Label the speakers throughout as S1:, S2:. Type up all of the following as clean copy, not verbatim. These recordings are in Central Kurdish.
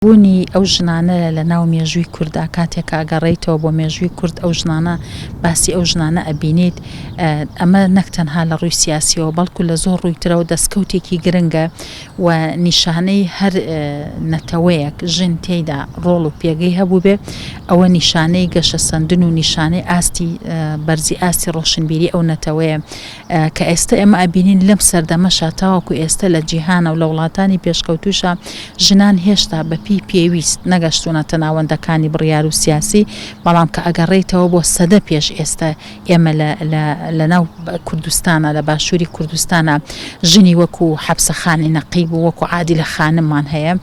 S1: بوونی ئەو ژنانە لە ناو مێژووی کووردا کاتێک ئاگەڕێیتەوە بۆ مێژووی کورد ئەو ژنانە باسی ئەو ژنانە ئەبینیت ئەمە نەک تەنها لە ڕووی سیاسیەوە بەڵکو لە زۆر ڕوویترەوە دەستکەوتێکی گرنگە و نیشانەی هەر نەتەوەیەک ژن تێیدا ڕۆڵ و پێگەی هەبوو بێ ئەوە نیشانەی گەشە سەندن و نیشانەی ئاستی بەرزی ئاستی ڕۆشنبیری ئەو نەتەوەیە کە ئێستا ئێمە ئەبینین لەم سەردەمەشە تاوەکو ئێستا لە جیهانە و لە وڵاتانی پێشکەوتوشە ژنان هێشتا بە پێویست نەگەشتونەتە ناوەندەکانی بڕیار و سیاسی بەڵام کە ئەگەڕێیتەوە بۆ سەدە پێش ئێستا ئێمە لە ناو کوردستانە لە باشووری کوردستانە ژنی وەکو حەبسەخانی نەقیب و وەکو عادیلە خانممان هەیە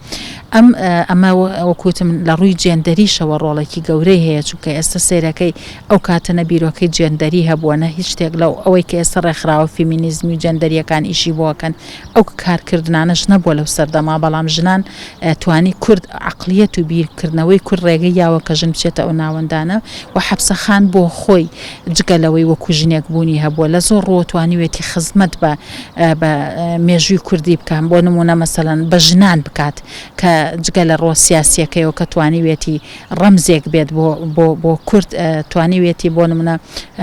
S1: ئەمە وەکوتم لە ڕووی جێندەریشەوە ڕۆڵێکی گەورەی هەیە چونکە ئێستا سیرەکەی ئەو کاتەنە بیرۆکەی جێندەری هەبووە هیچ شتێک لەو ئەوەی کە ئێستا ڕێکخراوە فیمینیزمی و جێندەریەکان ئیشی بۆکەن ئەو کارکردانەش نەبووە لەو سەردەما بەڵام ژنان توانی کورد عقلیەت و بیرکردنەوەی کورد ڕێگەی یاوە کە ژن بچێتە ئەو ناوەندانە و حەبسەخان بۆ خۆی جگەلەوەی وەکو ژنێک بوونی هەبووە لە زۆر ڕۆتوانیوێتی خزمەت بە مێژووی کوردی بکەم بۆ نمونە مەسەڵەن بە ژنان بکات کە جگە لە ڕۆ سیاسیەکەیەوە کە توانیوێتی ڕەمزێک بێت بۆ کورد توانیوێتی بۆ نمونە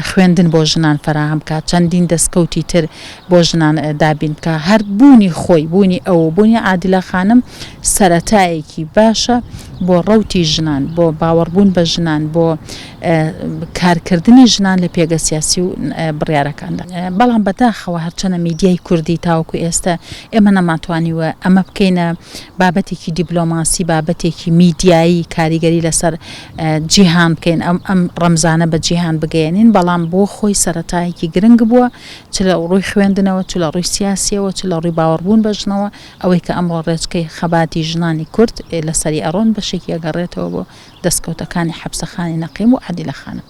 S1: خوێندن بۆ ژنان فراهم بکات چەندین دەستکەوتی تر بۆ ژنان دابین بکە هەر بوونی خۆی بوونی ئەوە بوونی عادیلە خانم سەرەتایەکی باشە بۆ ڕەوتی ژنان بۆ باوەڕبوون بە ژنان بۆ کارکردنی ژنان لە پێگە سیاسی و بڕیارەکاندا بەڵام بەداخەوە هەرچەنە میدیای کوردی تاوەکو ئێستا ئێمە نەماتوانیوە ئەمە بکەینە بابەتێکی دیبلۆماسی بابەتێکی میدیایی کاریگەری لەسەر جیهان بکەین ئەم ڕەمزانە بە جیهان بگەێنین بەڵام بۆ خۆی سەرەتایەکی گرنگ بووە چ لە ڕووی خوێندنەوە چ لە ڕووی سیاسیەوە چ لە ڕووی باوەڕبوون بە ژنەوە ئەوەی کە ئەمڕۆ ڕێچکەی خەباتی ژنانی کورد لەسەری ئەڕۆن بەشێکی ئەگەڕێتەوە بۆ دەستکەوتەکانی حەبسەخانی نەقیم و عادیلە خانم